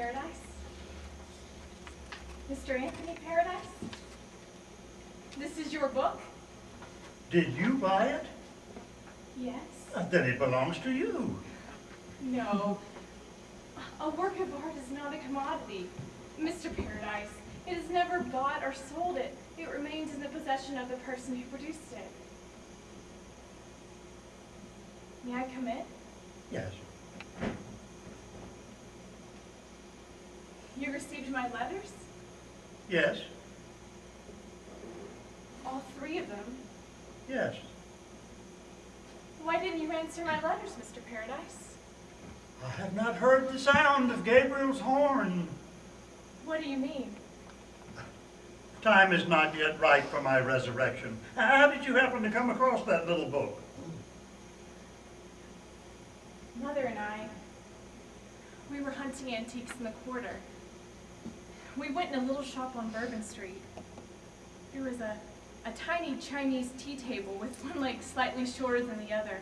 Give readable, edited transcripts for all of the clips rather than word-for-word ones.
Paradise? Mr. Anthony Paradise? This is your book? Did you buy it? Yes. Then it belongs to you. No. A work of art is not a commodity. Mr. Paradise, it is never bought or sold. It remains in the possession of the person who produced it. May I come in? Yes. You received my letters? Yes. All 3 of them? Yes. Why didn't you answer my letters, Mr. Paradise? I have not heard the sound of Gabriel's horn. What do you mean? Time is not yet right for my resurrection. How did you happen to come across that little book? Mother and I, we were hunting antiques in the quarter. We went in a little shop on Bourbon Street. There was a tiny Chinese tea table with one leg slightly shorter than the other.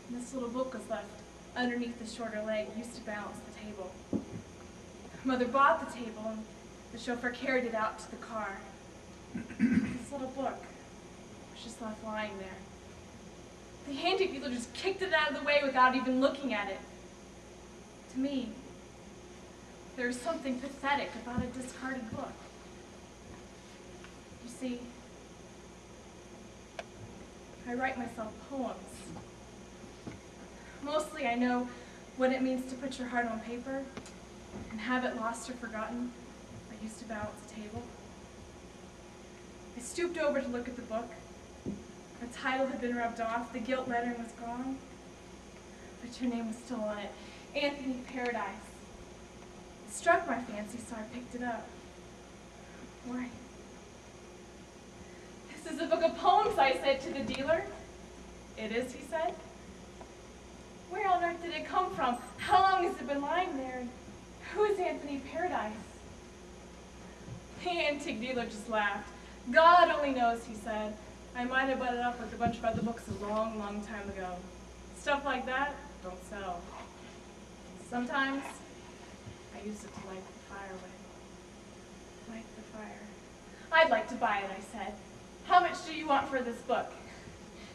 And this little book was left underneath the shorter leg, used to balance the table. Mother bought the table and the chauffeur carried it out to the car. This little book was just left lying there. The antique dealer just kicked it out of the way without even looking at it. To me, there is something pathetic about a discarded book. You see, I write myself poems. Mostly I know what it means to put your heart on paper and have it lost or forgotten. I used to balance the table. I stooped over to look at the book. The title had been rubbed off, the gilt lettering was gone, but your name was still on it, Anthony Paradise. It struck my fancy, so I picked it up. Why? This is a book of poems, I said to the dealer. It is, he said. Where on earth did it come from? How long has it been lying there? And who is Anthony Paradise? The antique dealer just laughed. God only knows, he said. I might have bought it up with a bunch of other books a long, long time ago. Stuff like that don't sell. Sometimes I use it to light the fire with. Light the fire. I'd like to buy it, I said. How much do you want for this book?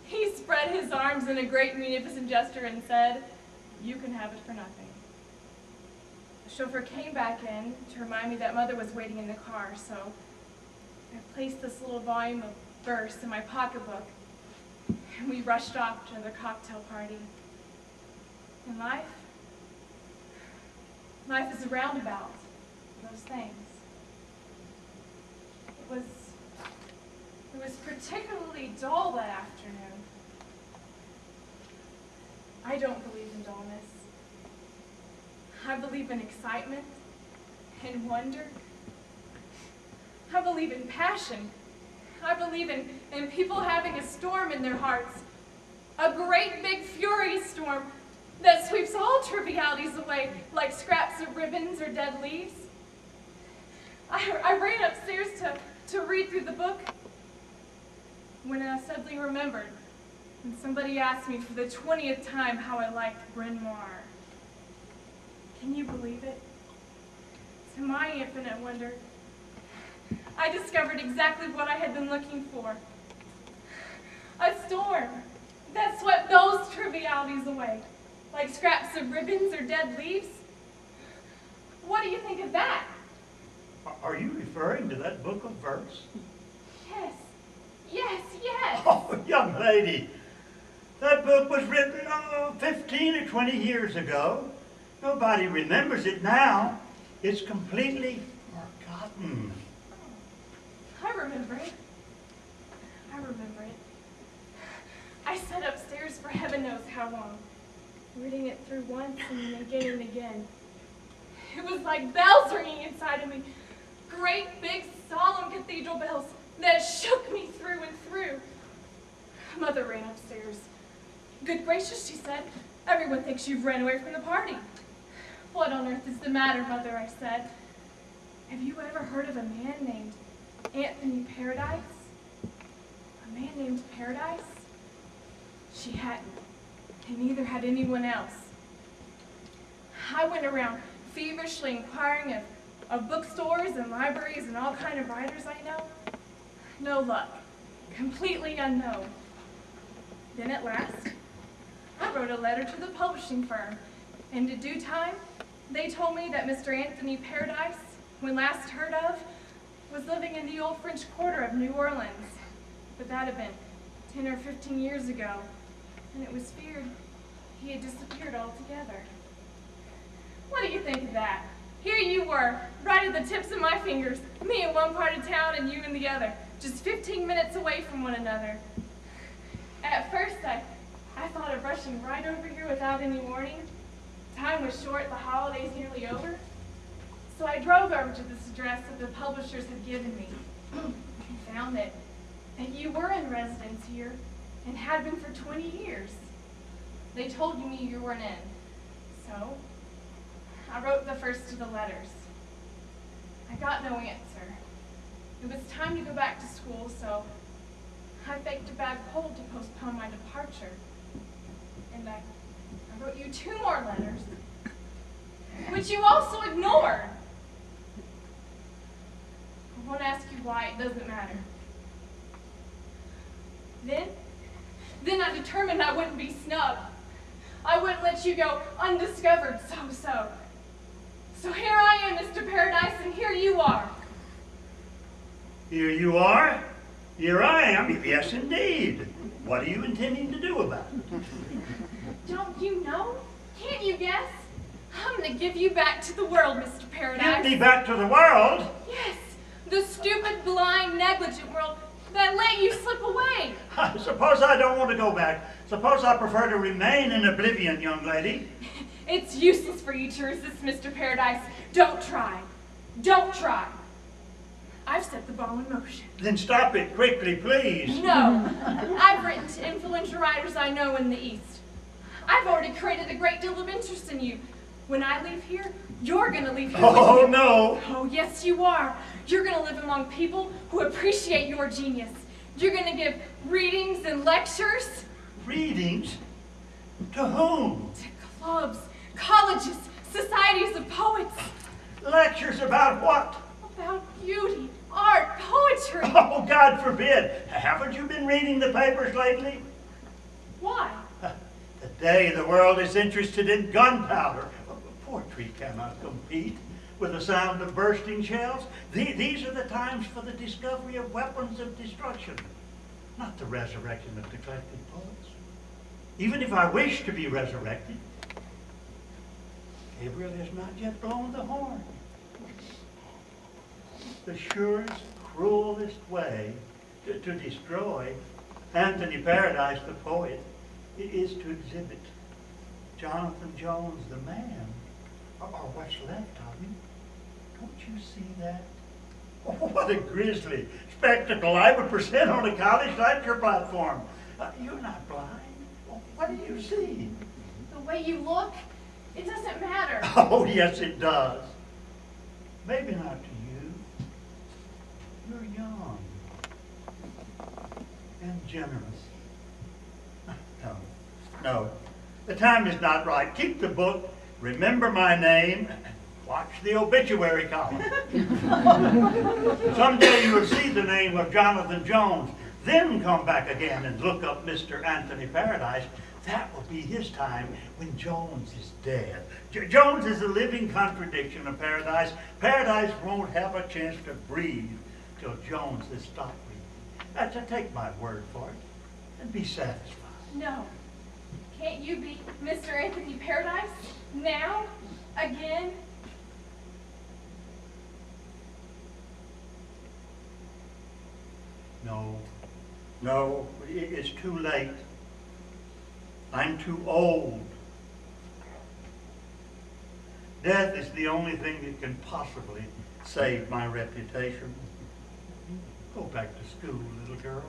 He spread his arms in a great munificent gesture and said, you can have it for nothing. The chauffeur came back in to remind me that Mother was waiting in the car, so I placed this little volume of verse in my pocketbook, and we rushed off to another cocktail party. And life is a roundabout of those things. It was particularly dull that afternoon. I don't believe in dullness. I believe in excitement and wonder. I believe in passion. I believe in people having a storm in their hearts. A great big furious storm that sweeps all trivialities away like scraps of ribbons or dead leaves. I ran upstairs to read through the book when I suddenly remembered when somebody asked me for the 20th time how I liked Bryn Mawr. Can you believe it? To my infinite wonder, I discovered exactly what I had been looking for. A storm that swept those trivialities away, like scraps of ribbons or dead leaves. What do you think of that? Are you referring to that book of verse? Yes, yes, yes. Oh, young lady, that book was written 15 or 20 years ago. Nobody remembers it now. It's completely forgotten. I remember it. I remember it. I sat upstairs for heaven knows how long, reading it through once and again and again. It was like bells ringing inside of me, great big solemn cathedral bells that shook me through and through. Mother ran upstairs. Good gracious, she said, everyone thinks you've ran away from the party. What on earth is the matter, Mother, I said. Have you ever heard of a man named Anthony Paradise? A man named Paradise? She hadn't, and neither had anyone else. I went around feverishly inquiring of bookstores and libraries and all kind of writers I know. No luck. Completely unknown. Then at last, I wrote a letter to the publishing firm, and in due time, they told me that Mr. Anthony Paradise, when last heard of, was living in the old French Quarter of New Orleans. But that had been 10 or 15 years ago, and it was feared he had disappeared altogether. What do you think of that? Here you were, right at the tips of my fingers, me in one part of town and you in the other, just 15 minutes away from one another. At first, I thought of rushing right over here without any warning. Time was short, the holidays nearly over. So I drove over to this address that the publishers had given me and found that you were in residence here and had been for 20 years. They told me you weren't in. So I wrote the first of the letters. I got no answer. It was time to go back to school, so I faked a bad cold to postpone my departure. And I wrote you 2 more letters, which you also ignored. I won't ask you why, it doesn't matter. Then I determined I wouldn't be snubbed. I wouldn't let you go undiscovered, so. So here I am, Mr. Paradise, and here you are. Here you are. Here I am. Yes, indeed. What are you intending to do about it? Don't you know? Can't you guess? I'm going to give you back to the world, Mr. Paradise. Give me back to the world? Yes, the stupid, blind, negligent world that let you slip away. Suppose I don't want to go back. Suppose I prefer to remain in oblivion, young lady. It's useless for you to resist, Mr. Paradise. Don't try. Don't try. I've set the ball in motion. Then stop it quickly, please. No. I've written to influential writers I know in the East. I've already created a great deal of interest in you. When I leave here, you're going to leave here Oh, with me. no. Oh, yes, you are. You're going to live among people who appreciate your genius. You're going to give readings and lectures. Readings? To whom? To clubs, colleges, societies of poets. Lectures about what? About beauty, art, poetry. Oh, God forbid. Haven't you been reading the papers lately? Why? Today the world is interested in gunpowder. Poetry cannot compete with the sound of bursting shells. These are the times for the discovery of weapons of destruction, not the resurrection of neglected poets. Even if I wish to be resurrected, Gabriel has not yet blown the horn. The surest, cruelest way to destroy Anthony Paradise, the poet, is to exhibit Jonathan Jones, the man, or what's left of him. Don't you see that? Oh, what a grisly spectacle I would present on a college lecture platform. You're not blind. What do you see? The way you look, it doesn't matter. Oh, yes, it does. Maybe not to you. You're young and generous. No, the time is not right. Keep the book, remember my name, watch the obituary column. Someday you'll see the name of Jonathan Jones, then come back again and look up Mr. Anthony Paradise. That will be his time when Jones is dead. Jones is a living contradiction of Paradise. Paradise won't have a chance to breathe till Jones has stopped breathing. Take my word for it and be satisfied. No. Can't you be Mr. Anthony Paradise? Now? Again? No, it's too late. I'm too old. Death is the only thing that can possibly save my reputation. Go back to school, little girl.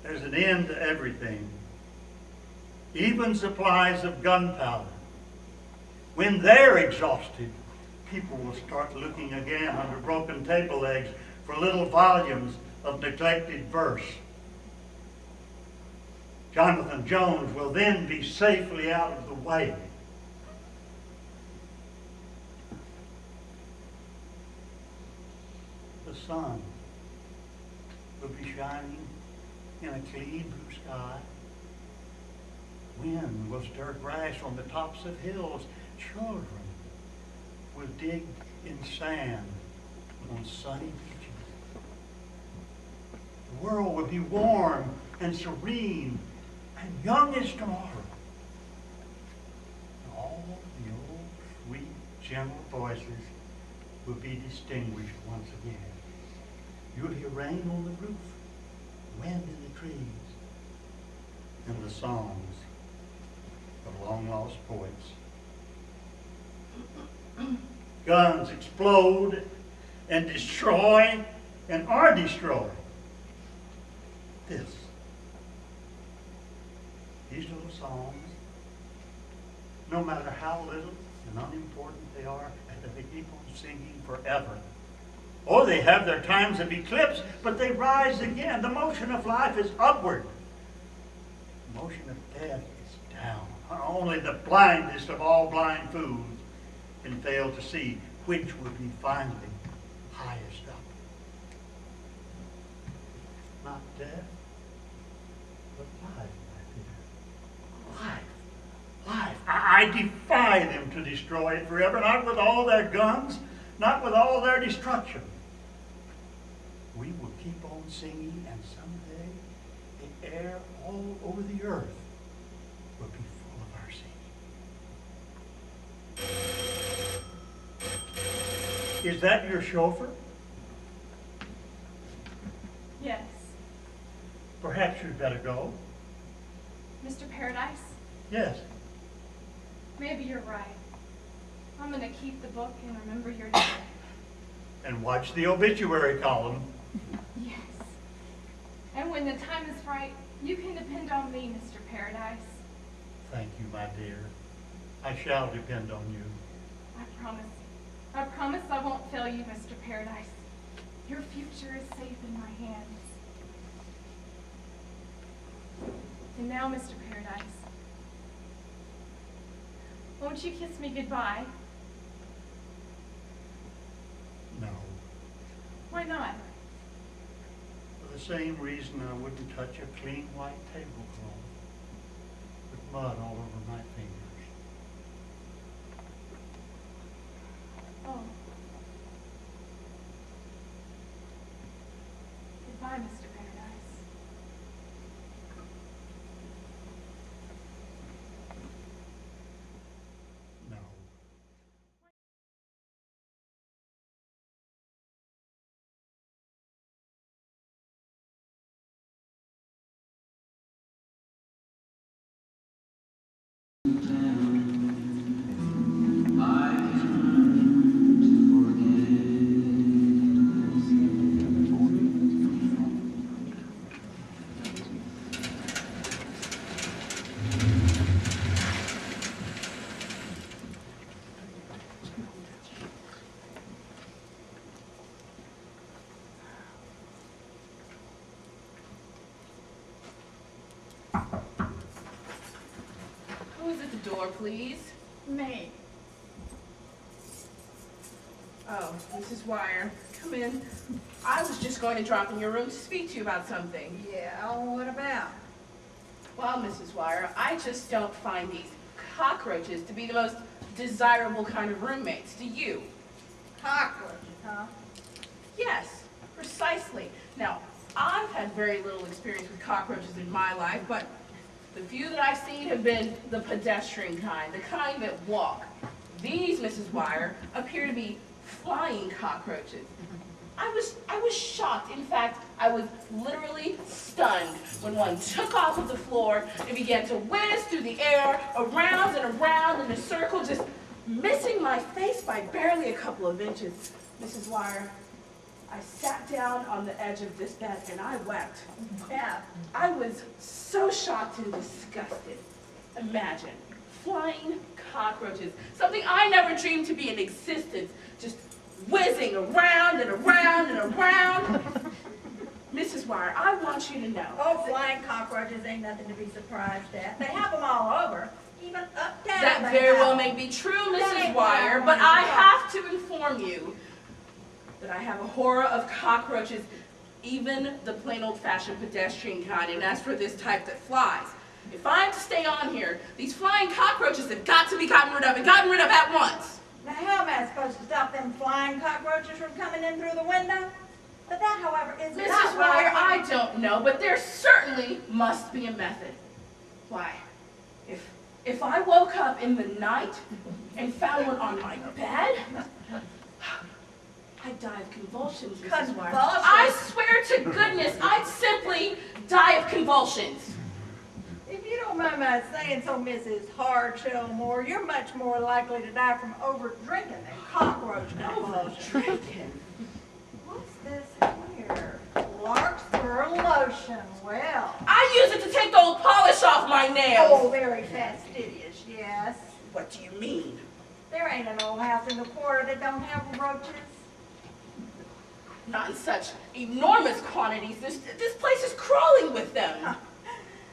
There's an end to everything, even supplies of gunpowder. When they're exhausted, people will start looking again under broken table legs for little volumes of neglected verse. Jonathan Jones will then be safely out of the way. sun will be shining in a clean blue sky. Wind will stir grass on the tops of hills. Children will dig in sand on sunny beaches. The world will be warm and serene and young as tomorrow. And all the old, sweet, gentle voices will be distinguished once again. You'll hear rain on the roof, wind in the trees, and the songs of long-lost poets. Guns explode and destroy and are destroyed. These little songs, no matter how little and unimportant they are, they keep on singing forever. Or they have their times of eclipse, but they rise again. The motion of life is upward. The motion of death is down. Only the blindest of all blind fools can fail to see which will be finally highest up. Not death, but life, my dear. Life. Life. I defy them to destroy it forever, not with all their guns, not with all their destruction. We will keep on singing, and someday the air all over the earth will be full of our singing. Is that your chauffeur? Yes. Perhaps you'd better go. Mr. Paradise, Yes. maybe you're right. I'm going to keep the book and remember your name. And watch the obituary column. Yes. And when the time is right, you can depend on me, Mr. Paradise. Thank you, my dear. I shall depend on you. I promise. I promise I won't fail you, Mr. Paradise. Your future is safe in my hands. And now, Mr. Paradise, won't you kiss me goodbye? No. Why not? For the same reason I wouldn't touch a clean white tablecloth with mud all over my fingers. Oh. Goodbye, Mr. Paradise. No. Who's at the door, please? Me. Oh, Mrs. Wire, come in. I was just going to drop in your room to speak to you about something. Yeah, what about? Well, Mrs. Wire, I just don't find these cockroaches to be the most desirable kind of roommates. Do you? Cockroaches, huh? Yes, precisely. Now, I've had very little experience with cockroaches in my life, but the few that I've seen have been the pedestrian kind, the kind that walk. These, Mrs. Wire, appear to be flying cockroaches. I was shocked. In fact, I was literally stunned when one took off of the floor and began to whiz through the air, around and around in a circle, just missing my face by barely a couple of inches. Mrs. Wire, I sat down on the edge of this bed and I wept. Yeah. I was so shocked and disgusted. Imagine, flying cockroaches, something I never dreamed to be in existence, just whizzing around and around and around. Mrs. Wire, I want you to know. Oh, flying cockroaches ain't nothing to be surprised at. They have them all over, even uptown. That they very have well 'em. may be true, That Mrs. ain't what I Wire, wanted but to I know. have to inform you that I have a horror of cockroaches, even the plain old-fashioned pedestrian kind, and as for this type that flies, if I'm to stay on here, these flying cockroaches have got to be gotten rid of, and gotten rid of at once. Now, how am I supposed to stop them flying cockroaches from coming in through the window? But that, however, is not Mrs. what Wire, I don't know, but there certainly must be a method. Why, if I woke up in the night and found one on my bed, I'd die of convulsions, Mrs. Wire. Convulsions? I swear to goodness, I'd simply die of convulsions. If you don't mind my saying so, Mrs. Hardshell Moore, you're much more likely to die from over-drinking than cockroach convulsions. Drinking. What's this here? Larkspur lotion. Well, I use it to take the old polish off my nails. oh, very fastidious, yes. What do you mean? There ain't an old house in the quarter that don't have roaches. Not in such enormous quantities. This place is crawling with them.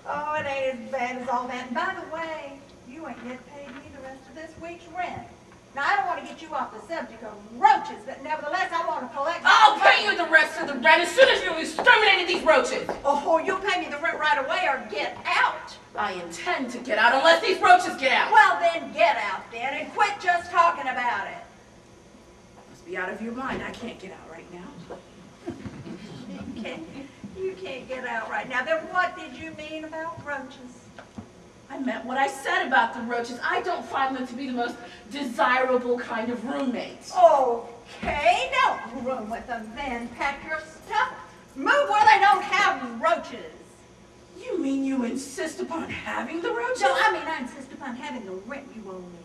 Oh, it ain't as bad as all that. And by the way, you ain't yet paid me the rest of this week's rent. Now, I don't want to get you off the subject of roaches, but nevertheless, I want to collect... I'll pay you the rest of the rent as soon as you've exterminated these roaches. Oh, you'll pay me the rent right away or get out. I intend to get out unless these roaches get out. Well, then get out then and quit just talking about it. Must be out of your mind. I can't get out right now. You can't get out right now. Then what did you mean about roaches? I meant what I said about the roaches. I don't find them to be the most desirable kind of roommates. Okay, don't room with them then. Pack your stuff. Move where they don't have roaches. You mean you insist upon having the roaches? No, I mean I insist upon having the rent you owe me.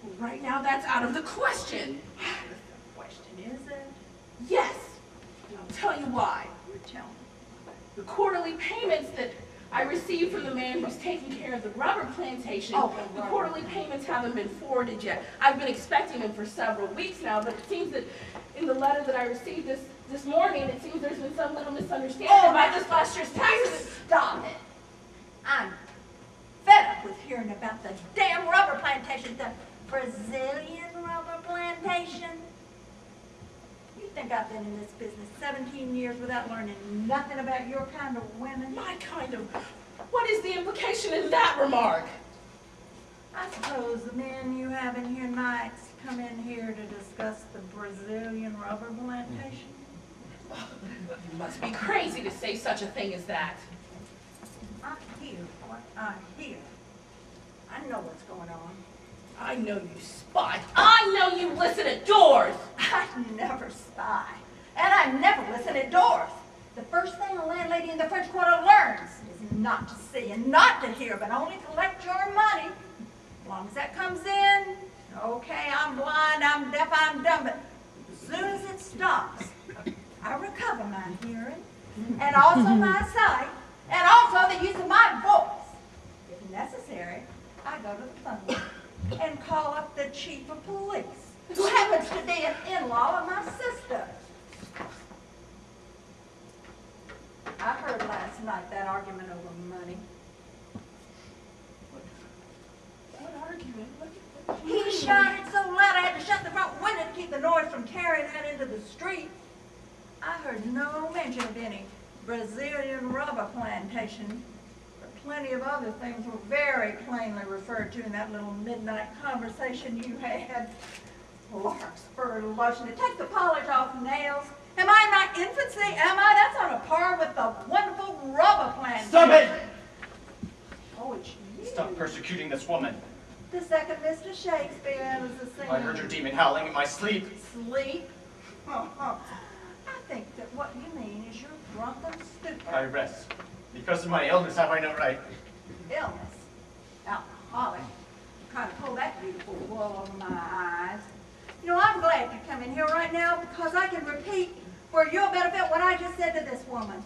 Well, right now that's out of the question. The question is it? Yes. And I'll tell you why. You tell me. The quarterly payments that I received from the man who's taking care of the rubber plantation, the quarterly payments haven't been forwarded yet. I've been expecting them for several weeks now, but it seems that in the letter that I received this morning, it seems there's been some little misunderstanding about this last year's taxes. Stop it. I'm fed up with hearing about the damn rubber plantation, the Brazilian rubber plantation. You think I've been in this business 17 years without learning nothing about your kind of women? My kind of... What is the implication in that remark? I suppose the men you have in here nights come in here to discuss the Brazilian rubber plantation? You must be crazy to say such a thing as that. I hear what I hear. I know what's going on. I know you spy. I know you listen at doors. I never spy. And I never listen at doors. The first thing a landlady in the French Quarter learns is not to see and not to hear, but only to collect your money. As long as that comes in, okay, I'm blind, I'm deaf, I'm dumb, but as soon as it stops, I recover my hearing, and also my sight, and also the use of my voice. If necessary, I go to the phone and call up the chief of police, who happens to be an in-law of my sister. I heard last night that argument over money. What argument? He shouted so loud I had to shut the front window to keep the noise from carrying out into the street. I heard no mention of any Brazilian rubber plantation, but plenty of other things were very plainly referred to in that little midnight conversation you had. Larkspur lotion, it takes the polish off nails. Am I in my infancy? Am I? That's on a par with the wonderful rubber plantation. Stop it! Oh, it's you. Stop persecuting this woman. The second Mr. Shakespeare was the same. I heard your demon howling in my sleep. Sleep? I think that what you mean is your drunken stupor. I rest. Because of my illness, have I no right? Illness. Alcoholic. Trying to pull that beautiful wool over my eyes. You know, I'm glad you come in here right now because I can repeat for your benefit what I just said to this woman.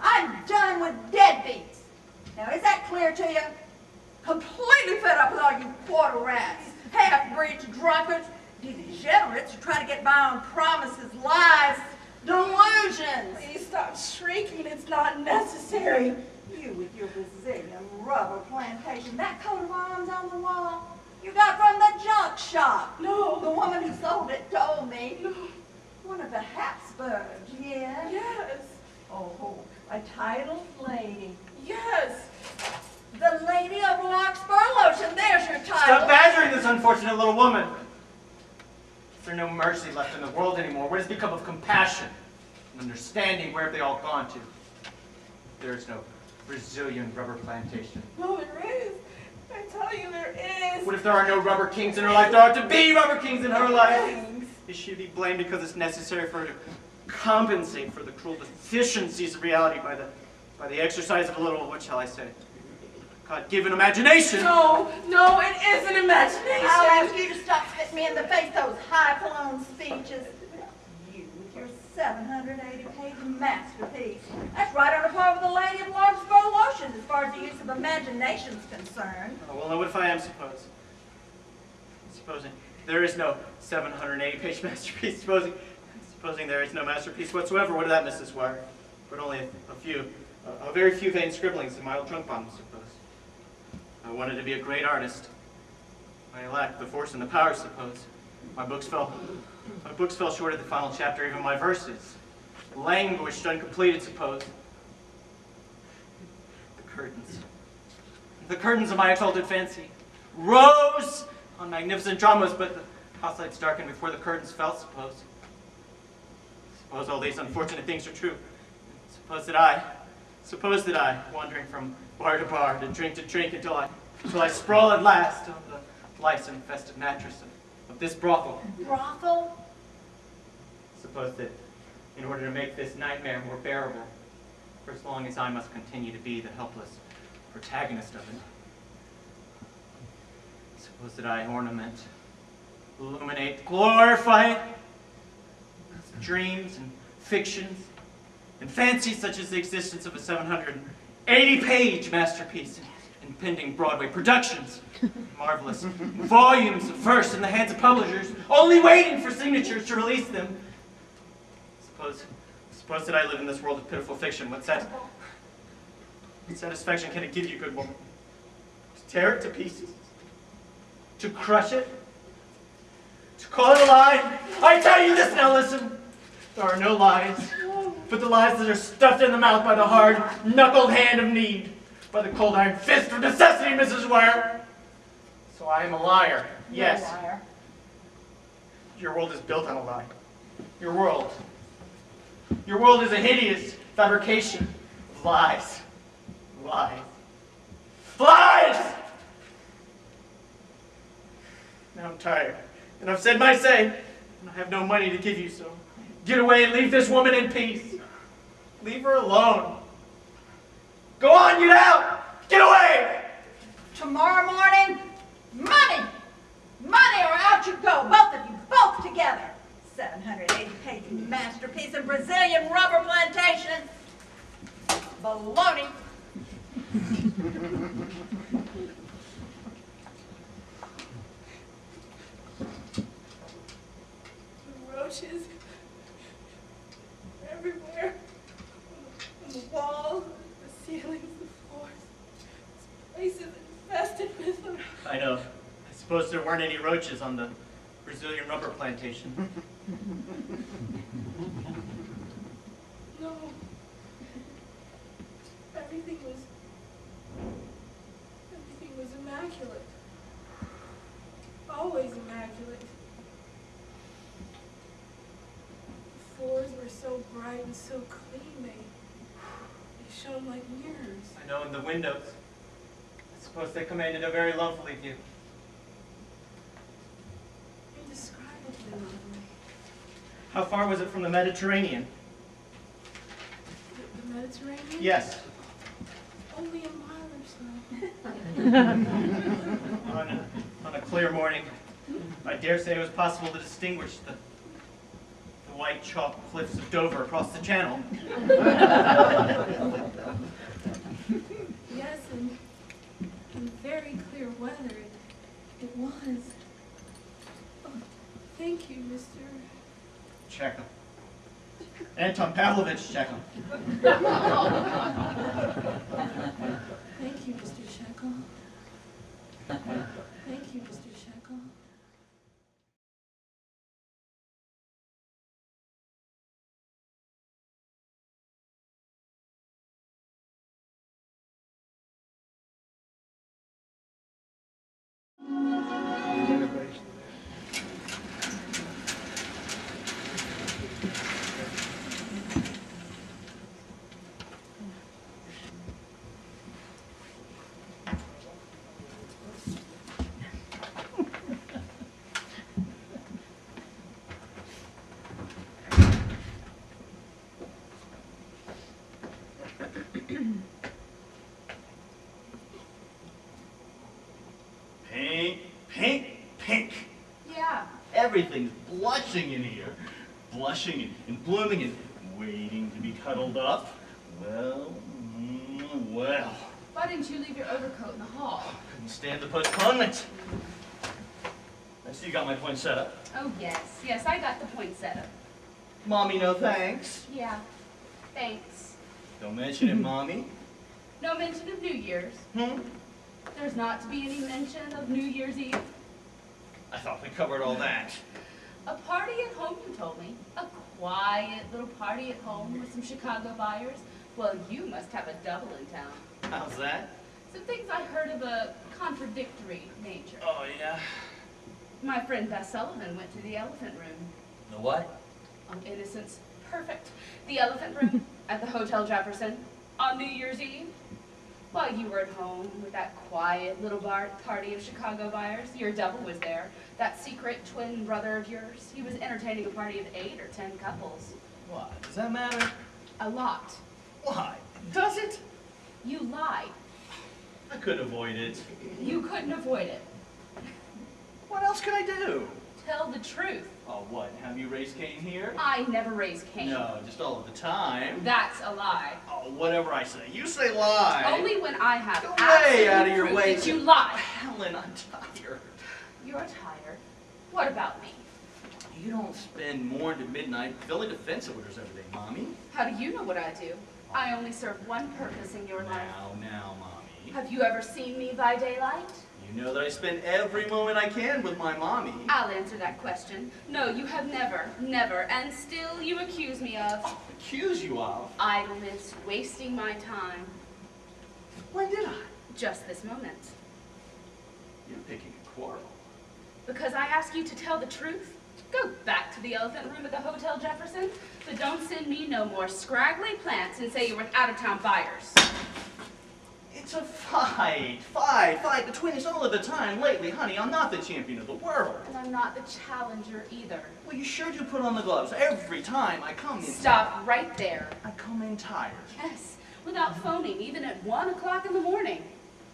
I'm done with deadbeats. Now, is that clear to you? Completely fed up with all you quarter rats, half-breeds, drunkards, degenerates who try to get by on promises, lies, delusions. Please stop shrieking. It's not necessary. You with your Brazilian rubber plantation, that coat of arms on the wall, you got from the junk shop. No. The woman who sold it told me. No. One of the Habsburgs, yes? Yes. Oh, a titled lady. Yes. The Lady of Larkspur Lotion, there's your title. Stop badgering this unfortunate little woman. Is there no mercy left in the world anymore? What has become of compassion and understanding? Where have they all gone to? There is no Brazilian rubber plantation. No, there is. I tell you, there is. What if there are no rubber kings in her life? There are to be rubber kings in her life. Is she to be blamed because it's necessary for her to compensate for the cruel deficiencies of reality by the exercise of a little, what shall I say, God-given imagination? No, no, it isn't imagination. I'll ask you to stop spitting me in the face, those high-flown speeches. You with your 780-page masterpiece. That's right on a par with the Lady of Larkspur Lotion as far as the use of imagination is concerned. Oh, well, now what if I am supposing there is no 780-page masterpiece, supposing there is no masterpiece whatsoever, what of that, Mrs. Wire? But only a very few vain scribblings in my old trunk bottom, suppose. I wanted to be a great artist. I lacked the force and the power, suppose. My books fell short of the final chapter, even my verses languished, uncompleted, suppose. The curtains of my exalted fancy rose on magnificent dramas, but the house lights darkened before the curtains fell, suppose. Suppose all these unfortunate things are true. Suppose that I, wandering from bar to bar, to drink until I sprawl at last on the lice-infested mattress of this brothel. Brothel? Suppose that in order to make this nightmare more bearable, for as long as I must continue to be the helpless protagonist of it, suppose that I ornament, illuminate, glorify dreams and fictions and fancies such as the existence of a 780-page masterpiece and pending Broadway productions, marvelous volumes of verse in the hands of publishers, only waiting for signatures to release them. Suppose that I live in this world of pitiful fiction. What satisfaction can it give you, good woman? To tear it to pieces? To crush it? To call it a lie? I tell you this now, listen. There are no lies, but the lies that are stuffed in the mouth by the hard, knuckled hand of need, by the cold iron fist of necessity, Mrs. Ware. So I am a liar. Yes. You're a liar. Your world is built on a lie. Your world is a hideous fabrication of lies. Lies. Lies! Now I'm tired, and I've said my say, and I have no money to give you, so get away and leave this woman in peace. Leave her alone. Go on, get out! Get away! Tomorrow morning, money! Money or out you go, both of you, both together. 780-page masterpiece of Brazilian rubber plantation. Baloney. The roaches everywhere. On the walls, the ceilings, the floors. This place is infested with them. I know. I suppose there weren't any roaches on the Brazilian rubber plantation. No. Everything was immaculate. Always immaculate. The floors were so bright and so clean, they shone like mirrors. I know, and the windows. I suppose they commanded a very lovely view. Indescribably lovely. How far was it from the Mediterranean? The Mediterranean? Yes. Only a mile or so. On a clear morning, I dare say it was possible to distinguish the white chalk cliffs of Dover across the channel. Yes, and in very clear weather, it was. Oh, thank you, Mr. Chekhov. Anton Pavlovich Chekhov. Thank you, Mr. Shekel. Thank you, Mr. Shekel. Pink, pink, pink. Yeah. Everything's blushing in here. Blushing and blooming and waiting to be cuddled up. Well, well. Why didn't you leave your overcoat in the hall? Couldn't stand the postponement. I see you got my poinsettia. Oh, yes. Yes, I got the poinsettia. Mommy, no thanks. Yeah. Thanks. Don't mention it, Mommy. No mention of New Year's. There's not to be any mention of New Year's Eve. I thought we covered all that. A party at home, you told me. A quiet little party at home with some Chicago buyers. Well, you must have a double in town. How's that? Some things I heard of a contradictory nature. Oh, yeah. My friend Bess Sullivan went to the elephant room. The what? On Innocence Perfect. The elephant room at the Hotel Jefferson on New Year's Eve. While you were at home with that quiet little party of Chicago buyers, your double was there. That secret twin brother of yours. He was entertaining a party of 8 or 10 couples. Why? Does that matter? A lot. Why? Does it? You lied. I couldn't avoid it. You couldn't avoid it. What else could I do? Tell the truth. Oh, what? Have you raised Cain here? I never raised Cain. No, just all of the time. That's a lie. Oh, whatever I say. You say lie. Only when I have Go absolute way out of your proof way. that you lie. Helen, I'm tired. You're tired. What about me? You don't spend morning to midnight filling defense orders every day, Mommy. How do you know what I do? I only serve one purpose in your life. Now, Mommy. Have you ever seen me by daylight? You know that I spend every moment I can with my Mommy. I'll answer that question. No, you have never, never, and still you accuse me of Accuse you of? idleness, wasting my time. When did I? Just this moment. You're picking a quarrel. Because I ask you to tell the truth? Go back to the elephant room at the Hotel Jefferson, but don't send me no more scraggly plants and say you're with out-of-town buyers. It's a fight between us all of the time. Lately, honey, I'm not the champion of the world. And I'm not the challenger either. Well, you sure do put on the gloves every time I come in. Stop right there. I come in tired. Yes, without phoning, even at 1 o'clock in the morning.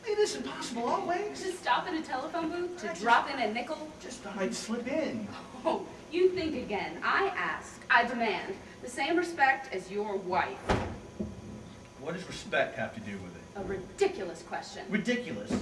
It isn't possible always. To stop at a telephone booth, to drop in a nickel. Just thought I'd slip in. Oh, you think again. I ask, I demand the same respect as your wife. What does respect have to do with it? A ridiculous question. Ridiculous.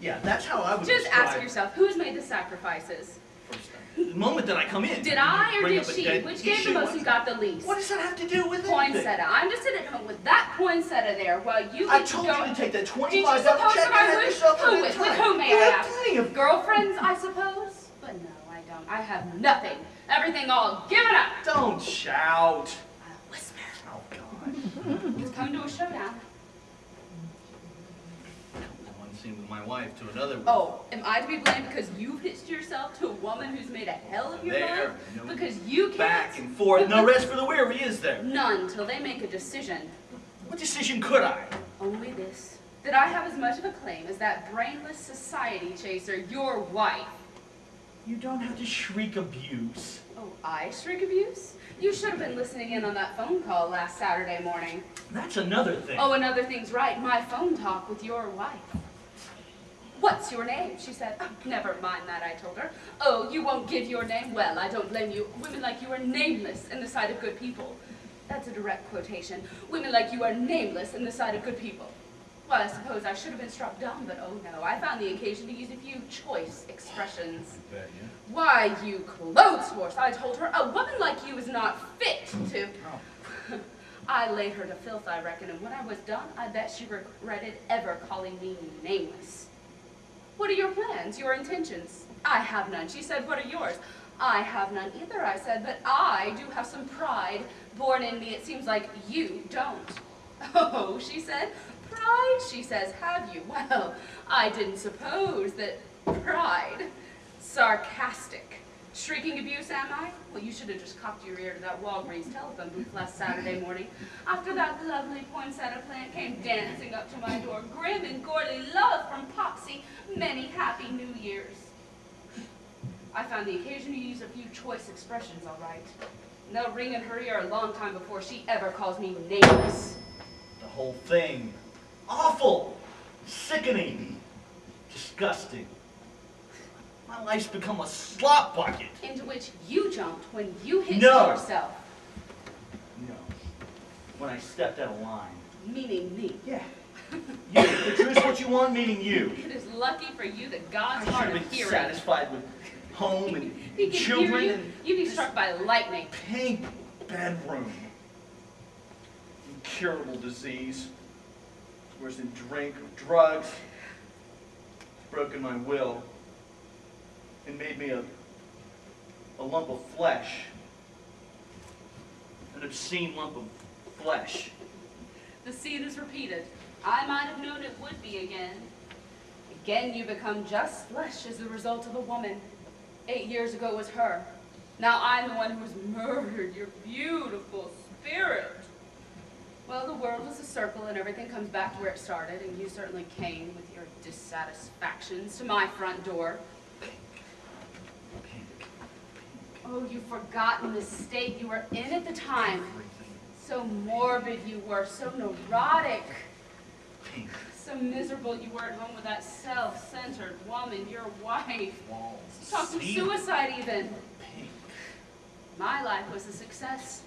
Yeah, that's how I would Just describe ask yourself, who's made the sacrifices? First, the moment that I come in. Did I or bring did up a she? dead Which gave the issue. most and got the least? What does that have to do with anything? Poinsettia. I'm just sitting at home with that poinsettia there while you I get told to go. you to take that $25 Did you suppose check that I and have would? yourself a Who good with? With time. whom, may You I have ask? plenty of Girlfriends, I suppose? But no, I don't. I have nothing. Everything all given up. Don't shout. I'll whisper. Oh, God. It's come to a showdown. One scene with my wife to another. Oh, am I to be blamed because you hitched yourself to a woman who's made a hell of your There, life? no Because you can't? Back and forth. No rest for the weary, is there? None till they make a decision. What decision could I? Only this, that I have as much of a claim as that brainless society chaser, your wife. You don't have to shriek abuse. Oh, I shriek abuse? You should have been listening in on that phone call last Saturday morning. That's another thing. Oh, another thing's right, my phone talk with your wife. What's your name? She said. Oh, never mind that, I told her. Oh, you won't give your name? Well, I don't blame you. Women like you are nameless in the sight of good people. That's a direct quotation. Women like you are nameless in the sight of good people. Well, I suppose I should have been struck dumb, but oh no, I found the occasion to use a few choice expressions. I bet, yeah. Why, you clothes horse, I told her, a woman like you is not fit to... Oh. I laid her to filth, I reckon, and when I was done, I bet she regretted ever calling me nameless. What are your plans, your intentions? I have none. She said, what are yours? I have none either, I said, but I do have some pride born in me. It seems like you don't. Oh, she said, pride, she says, have you? Well, I didn't suppose that pride Sarcastic. Shrieking abuse, am I? Well, you should have just cocked your ear to that Walgreens telephone booth last Saturday morning after that lovely poinsettia plant came dancing up to my door, grim and gory love from Popsy. Many happy New Years. I found the occasion to use a few choice expressions, all right. And they'll ring in her ear a long time before she ever calls me nameless. The whole thing. Awful. Sickening. Disgusting. My life's become a slop bucket. Into which you jumped when you hit No. yourself. No. When I stepped out of line. Meaning me. Yeah. You. The truth's what you want, meaning you. It is lucky for you that God's I hard should of have been hearing. satisfied with home and He can children hear you. and You'd be struck by lightning. pink bedroom. Incurable disease. Worse than drink or drugs. It's broken my will. And made me a lump of flesh. An obscene lump of flesh. The scene is repeated. I might have known it would be again. Again you become just flesh as the result of a woman. 8 years ago was her. Now I'm the one who has murdered your beautiful spirit. Well, the world is a circle and everything comes back to where it started, and you certainly came with your dissatisfactions to my front door. Oh, you've forgotten the state you were in at the time. So morbid you were, so neurotic. Pink. So miserable you were at home with that self-centered woman, your wife. Walls. Talking Ceiling. suicide even. Pink. My life was a success.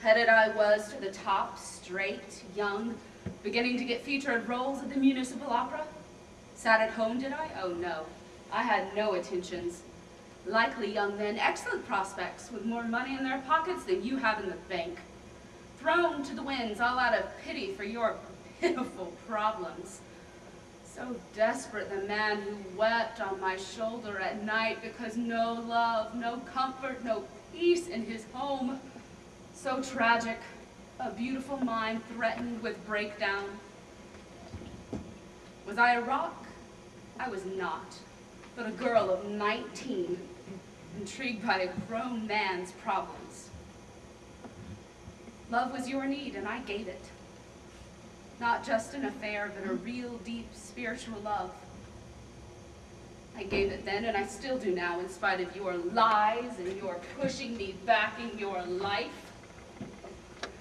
Headed I was to the top, straight, young, beginning to get featured roles at the Municipal Opera. Sat at home, did I? Oh no, I had no attentions. Likely young men, excellent prospects, with more money in their pockets than you have in the bank. Thrown to the winds, all out of pity for your pitiful problems. So desperate the man who wept on my shoulder at night because no love, no comfort, no peace in his home. So tragic, a beautiful mind threatened with breakdown. Was I a rock? I was not, but a girl of 19, intrigued by a grown man's problems. Love was your need, and I gave it. Not just an affair, but a real, deep, spiritual love. I gave it then, and I still do now, in spite of your lies and your pushing me back in your life.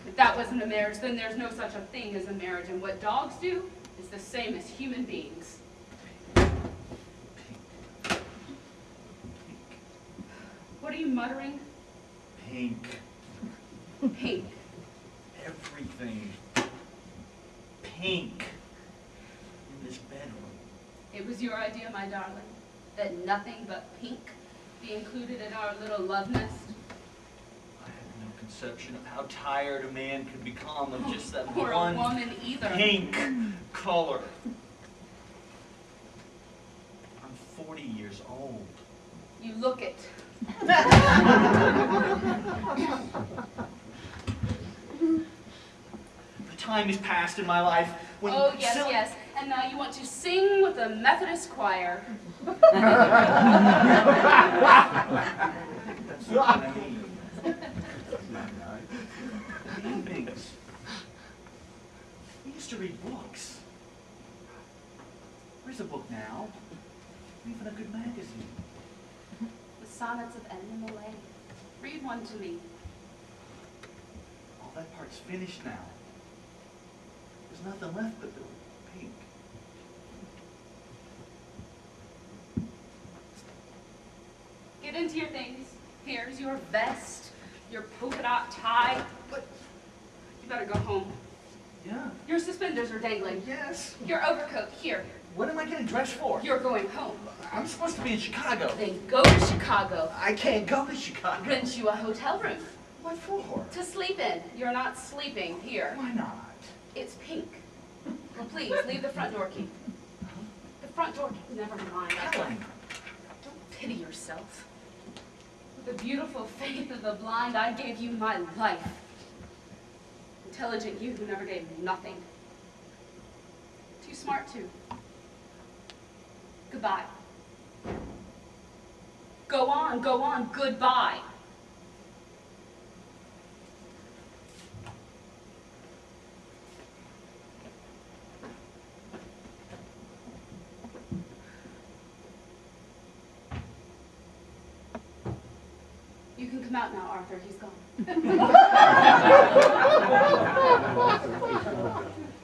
If that wasn't a marriage, then there's no such a thing as a marriage, and what dogs do is the same as human beings. What are you muttering? Pink. Pink. Everything. Pink. In this bedroom. It was your idea, my darling, that nothing but pink be included in our little love nest. I had no conception of how tired a man could become of just that Or a one woman either. pink color. I'm 40 years old. You look it. The time has passed in my life when Oh, yes, silly- yes. And now you want to sing with the Methodist choir. That's not what I mean. Evenings. We used to read books. Where's a book now? Even a good magazine. The sonnets of Edna Millay. Read one to me. All that part's finished now. There's nothing left but the pink. Get into your things. Here's your vest, your polka dot tie. But, You better go home. yeah, Your suspenders are dangling. yes. Your overcoat, here. What am I getting dressed for? You're going home. I'm supposed to be in Chicago. Then go to Chicago. I can't go to Chicago. Rent you a hotel room What for? to sleep in. You're not sleeping here. Why not? It's pink. Well, please, leave the front door key. The front door key. Never mind. Caroline. Don't pity yourself. With the beautiful faith of the blind, I gave you my life. Intelligent you who never gave nothing. Too smart, too. Goodbye. Go on, goodbye. You can come out now, Arthur. He's gone.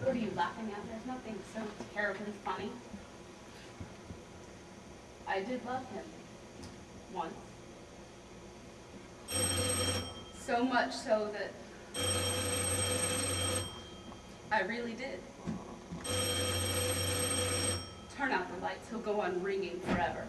What are you laughing at? There's nothing so terribly funny. I did love him. Once. So much so that I really did. Turn out the lights. He'll go on ringing forever.